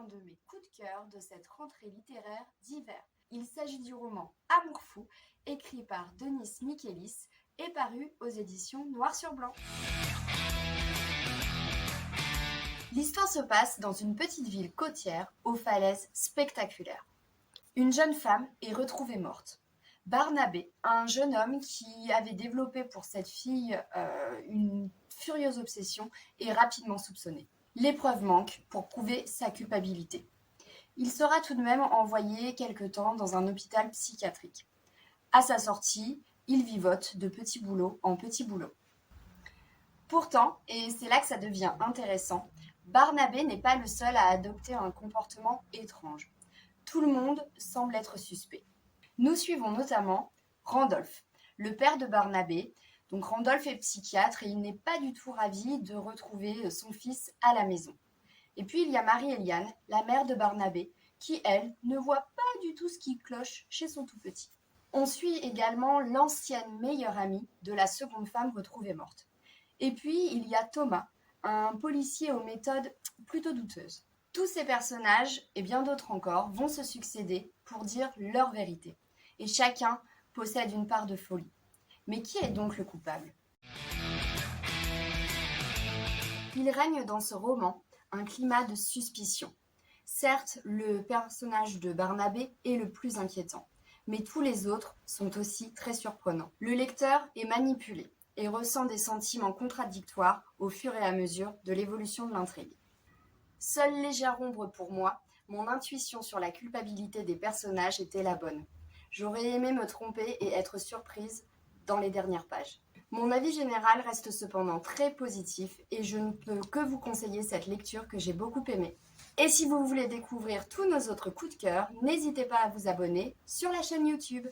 de mes coups de cœur de cette rentrée littéraire d'hiver. Il s'agit du roman Amour fou, écrit par Denis Michaelis et paru aux éditions Noir sur Blanc. L'histoire se passe dans une petite ville côtière aux falaises spectaculaires. Une jeune femme est retrouvée morte. Barnabé, un jeune homme qui avait développé pour cette fille une furieuse obsession, est rapidement soupçonné. Les preuves manquent pour prouver sa culpabilité. Il sera tout de même envoyé quelque temps dans un hôpital psychiatrique. À sa sortie, il vivote de petit boulot en petit boulot. Pourtant, et c'est là que ça devient intéressant, Barnabé n'est pas le seul à adopter un comportement étrange. Tout le monde semble être suspect. Nous suivons notamment Randolph, le père de Barnabé. Donc Randolph est psychiatre et il n'est pas du tout ravi de retrouver son fils à la maison. Et puis il y a Marie-Eliane, la mère de Barnabé, qui elle ne voit pas du tout ce qui cloche chez son tout petit. On suit également l'ancienne meilleure amie de la seconde femme retrouvée morte. Et puis il y a Thomas, un policier aux méthodes plutôt douteuses. Tous ces personnages et bien d'autres encore vont se succéder pour dire leur vérité. Et chacun possède une part de folie. Mais qui est donc le coupable ? Il règne dans ce roman un climat de suspicion. Certes, le personnage de Barnabé est le plus inquiétant, mais tous les autres sont aussi très surprenants. Le lecteur est manipulé et ressent des sentiments contradictoires au fur et à mesure de l'évolution de l'intrigue. Seule légère ombre pour moi, mon intuition sur la culpabilité des personnages était la bonne. J'aurais aimé me tromper et être surprise dans les dernières pages. Mon avis général reste cependant très positif et je ne peux que vous conseiller cette lecture que j'ai beaucoup aimée. Et si vous voulez découvrir tous nos autres coups de cœur, n'hésitez pas à vous abonner sur la chaîne YouTube.